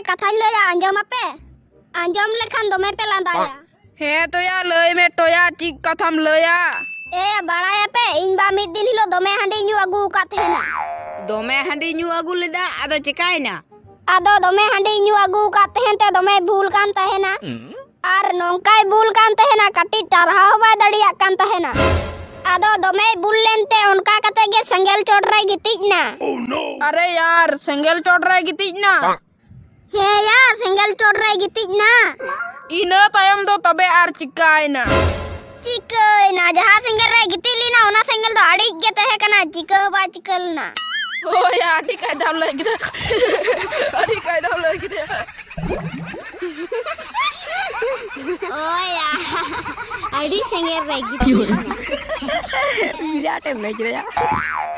कथा लया आंजम पे आंजम लेखान दमे पे लांदाया हे तोया लय में टोया चिक कथम लया ए बड़ाया पे इन बा मिद दिन हिलो दमे हांडी न्यू अगू काथेना दमे हांडी न्यू अगू लेदा आदो चिकायना आदो दमे हांडी न्यू अगू काथेन ते दमे भूल कान तहेना आर नोंकाय भूल कान तहेना कटी टारहाव बा दड़िया कान तहेना आदो दमे भूल लेनते उनका कते गे संगेल चोटराय गितिजना अरे यार सेंगेल चोटराय गितिजना हे यार संगेल चोटराय गितिजना इना तायम दो तबे आर चिकायना चिकना जहां सिंगल रे गितिलीना ओना सिंगल दो आड़ी गे तहे कना चिका बा चिकलना ओ या आटी काय दाम लगिदा आटी काय दाम लगिदा ओ या आड़ी सिंगल रे गितिलीना विराटे लगिदा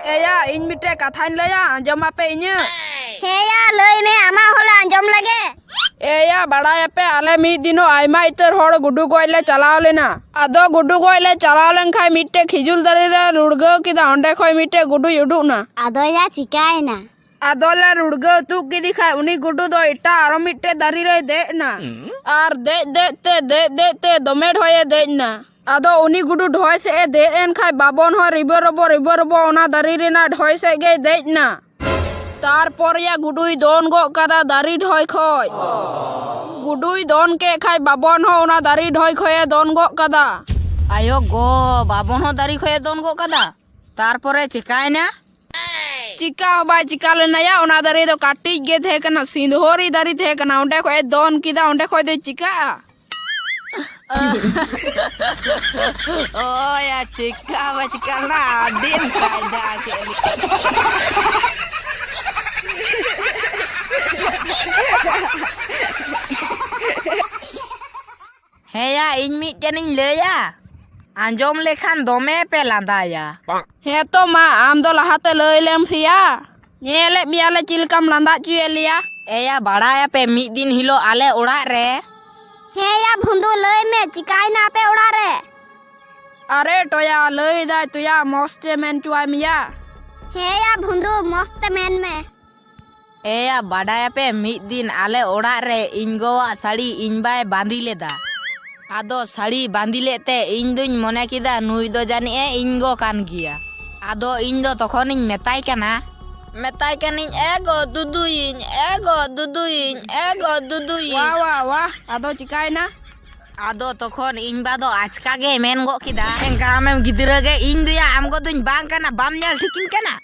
ए या इन मिटे कथान लया आंजम पे इने हे या लय में आमा होला आंजम लगे ए या बड़ाया पे आले मी दिनो आयमा इतर होड़ गुड्डू गोयले चलाव लेना आदो गुड्डू गोयले चलाव लन खाय मिटे खिजुल दरे रे रुड़गो किदा ओंडे खोय मिटे गुड्डू युडुना आदो या चिकायना आदो ले रुड़गो तू की दिखाय उनी गुड्डू दो इटा आरो मिटे दरी रे देना आर दे ते दमे ढोये देना आदो उनी गुड्डू ढोय से दे एन खाय बाबन हो रिबो रबो ओना दरी रेना ढोय से गे देना तारपर या गुडुई दोन गो कदा दारी ढोय खोय गुडुई दोन के खाय बाबन हो ओना दारी ढोय खोये दोन गो कदा आयो गो बाबन हो दारी खोये दोन गो कदा तारपरे चिकायना चिका बाय चिका लेना या ओना दारी दो काटी गे थे कना सिंधोरी दारी थे कना ओंडे खोय दोन किदा ओंडे खोय दे चिका ओ या चिका बा चिकाना दिन कायदा के हे या इन मिटेनिन लया आंजम लेखान दमे पे लांदाया हे तो मा आम दो लहाते लय लेम सिया नेले बियाले चिलकम लांदा चुए लिया ए या बड़ाया पे मी दिन हिलो आले ओड़ा रे हे या भुंदू लय में चिकायना पे उड़ा रे अरे टोया लय दा तुया मस्ते मेन चुआ मिया हे या भुंदू मस्त मेन में ए या बड़ाया पे मी दिन आले ओड़ा रे इन गोवा साड़ी इन बाय बांधी लेदा आदो साड़ी बांधी लेते इन दुñ मने किदा नुई दो जानी ए इन गो कान गिया आदो इन दो तखन इन मेताय काना एगो दुदुइन वाह वाह आदो चिकायना आदो तखन इन बादो आचका गे मेन गो किदा एंकामेम गिद्रा गे इन दुया आमगो दुñ बांग काना बाम नेल ठिकिन काना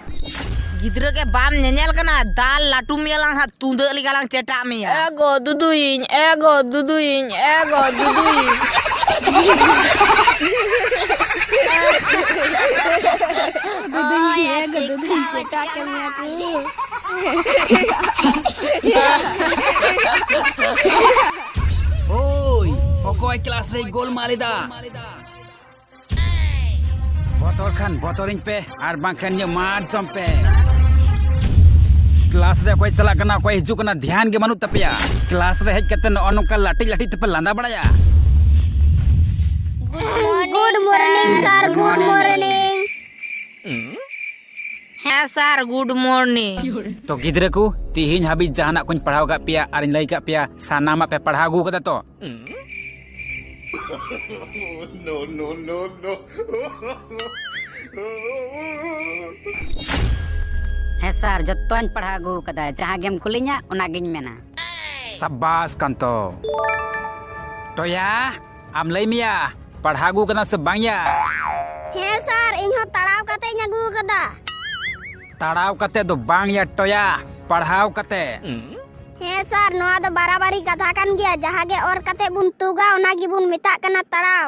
गिद्रा के बाम नेनेल काना दाल लाटू मेला हा तुंदे लिगालां चेटा मिया एगो दुदुइन दुदुई चेचा के मिया की ओय ओकोय क्लास रे गोल मालिदा बतर खान बतरिन पे आर बांखान ये मार चंपे क्लास रे कोई चला कना कोई हिजु कना ध्यान के मनु तपिया क्लास रे हेज कते नोका लाटी तपे लांदा बड़ाया good morning sir good morning है सर गुड मॉर्निंग तो गिद्रे को तिहिन हाबी जहाना कुछ पढ़ाव का पिया आर लई का पिया सानामा पे पढ़ा गु कदा तो no. है सर जत्तोन पढ़ा गु कदा जहां गेम कुलिnya ओना गिन मेना शाबाश कांतो टोया आम लई मिया पढ़ा गु कना से बांगिया हे सर इन्हो तड़ाव कते न्यागु कदा ताड़ाव कते दो बांगिया टोया पढ़ाव कते हे सर नोआ दो बाराबारी कथा कान गया जहागे और कते बुन तुगा ओना गी बुन मिता कना तड़ाव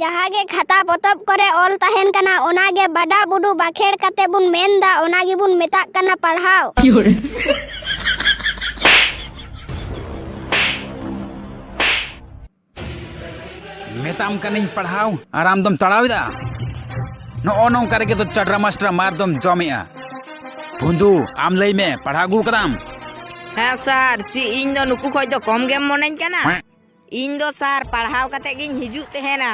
जहागे खाता पतब करे ऑल तहेन कना ओना गे बड़ा बुडू बाखेड़ कते बुन मेनदा ओना गी बुन मिता कना पढ़ाव मेताम कनिन पढ़ाव आराम दम तड़ाविदा नो ओनों करके तो चढ़रा मास्टर मार दम जमिया भुंदू आम लई में पढ़ा गु कदाम है सर ची इन दो नुकु खोज दो कम गेम मोनेन काना इन दो सर पढ़ाव कते गिन हिजु तेहेना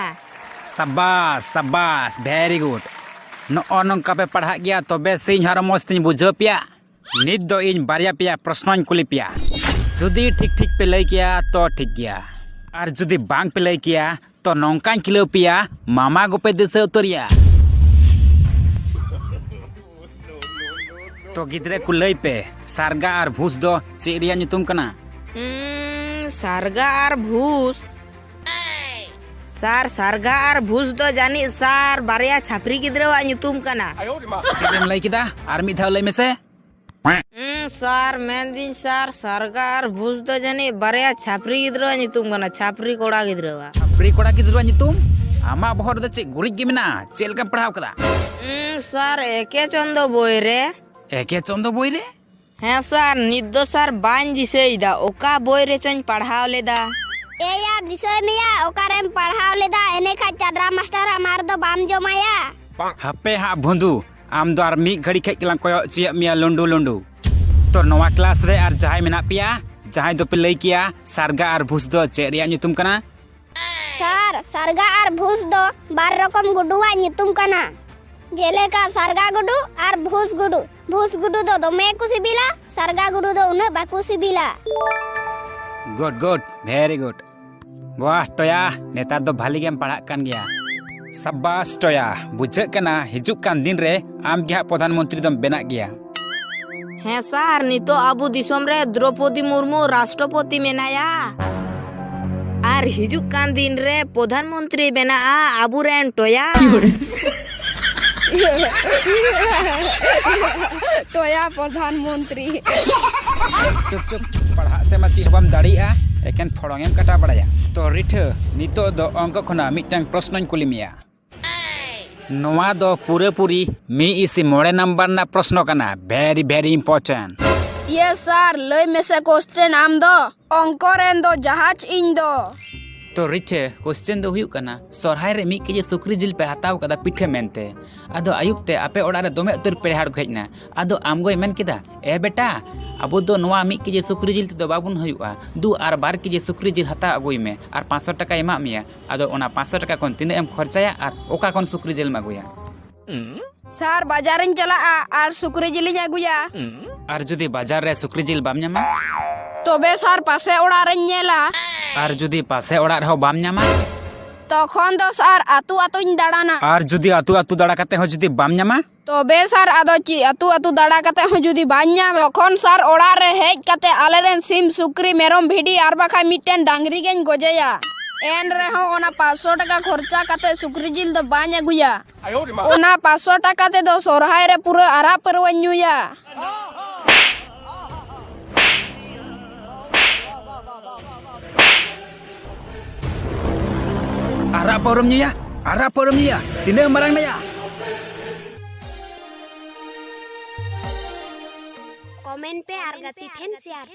शाबाश वेरी गुड नो ओनों का पे पढ़ा गया तो बे सिंह हर मस्त बुझ पिया नित दो इन बारिया पिया प्रश्न कुली पिया जुदी ठीक ठीक पे लई किया तो ठीक गया और जुदी बांग पे लई किया तो नौकाई किलो पिया मामा गोपे दिसे उतरिया तो गिद्रे को लई पे सारगा और भूस दो चेरिया नुतुम कना सारगा और भूस सार सारगा और भूस दो जानी सार बारिया छापरी गिद्रवा नुतुम कना चेरेम लई किदा और मिद धाव लई में से सार मेन दिन सार सारगा और भूस दो जानी बारिया छापरी गिद्रवा नुतुम कना छापरी कोड़ा गिद्रवा प्री कोड़ा गिद्रवा नुतुम आमा बहर द चे गुरिज गे मेना चेल का पढ़ाव कदा सार एके चंदो बोय रे एके चंदो बोई रे हाँ सार नित दो सार बाñ दिसेइदा ओका बोय रे चों पढ़ाव लेदा ए यार दिसय मिया ओकारेम पढ़ाव लेदा एने खा चड्रा मास्टर हमार दो बाम जमाया हपे हा भुंदू आम दो आर मी घड़ी खेज केलां कोयो चिया मिया लंडू लंडू तो नवा क्लास रे आर जहाय मेना पिया जहाय दो पे लई किया सारगा आर भूस दो चे रिया नुतुम कना सर सरगा और भूस दो बार रकम गुडुआ नुतुम कना जेलेका सरगा गुडू और भूस गुडू दो दमे को सिबिला सरगा गुडू दो उन्हें बाकू सिबिला गुड गुड वेरी गुड वाह टोया नेतार दो भाली गेम पढ़ा कान गया सब्बास टोया बुझे कना हिजुक कान दिन रे आम गया प्रधानमंत्री दम बेना गया हाँ सार नितो आबू दिसोम रे द्रौपदी मुर्मू राष्ट्रपति मेनाया आर हिजुक कान दिन रे प्रधानमंत्री बेना आबू रेन टोया टोया प्रधानमंत्री चुप चुप पढ़ा से मची हबम दाड़िया एकेन फड़ोंगेम कटा बड़ाया तो रिठ नितो दो अंक खना मिटन प्रश्न कुली मिया नोवा दो पूरे पूरी मी इसी मोड़े नंबर ना प्रश्न कना वेरी वेरी इंपॉर्टेंट ये सर लय में से क्वेश्चन आम दो अंको रेन दो जहाज इन दो तो रिठे क्वेश्चन दो हुयु कना सोरहाय रे मी केजे सुक्री जिल पे हताव कदा पिठे मेनते आदो आयुक्ते आपे ओड़ा रे दोमे उतर पेहाड़ खैना आदो आमगोय मेन किदा ए बेटा अबो दो नोवा मी केजे सुक्री जिल ते दो बाबुन हुयुआ 2 और 12 केजे सुक्री जिल हता अगुय में और 500 टका एमा मिया आदो ओना 500 टका कोन तिने एम खर्चाया और ओका कोन सुक्री जिल मागुया सर बाजारिन चला और सुक्री जिल आगुया और जुदी बाजार रे सुक्री जिल बाम न्यामा तबे सर पासे ओड़ा रे नेला और जुदी पासे ओड़ा रे बाम न्यामा तखन दो सर आतु आतुኝ दाड़ाना और जुदी आतु आतु दाड़ा काते हो जुदी बाम न्यामा तबे सर आदो ची आतु आतु दाड़ा काते हो जुदी बाñ ᱧᱟᱢ तखन सर ओड़ा रे हेज काते आले rain SIM Sukri मेरम Bhidi are बाखा मिटन डांगरी गेन गोजेया एन रे हो ओना 500 टका खर्चा काते सुक्री जिल दो बाñ अगुया ओना 500 टका ते दो सोरहाय रे पूरा आरा परवा ᱧᱩᱭᱟ आरा परम nya तिने marang na ya कमेंट पे आर गति ठेन शेयर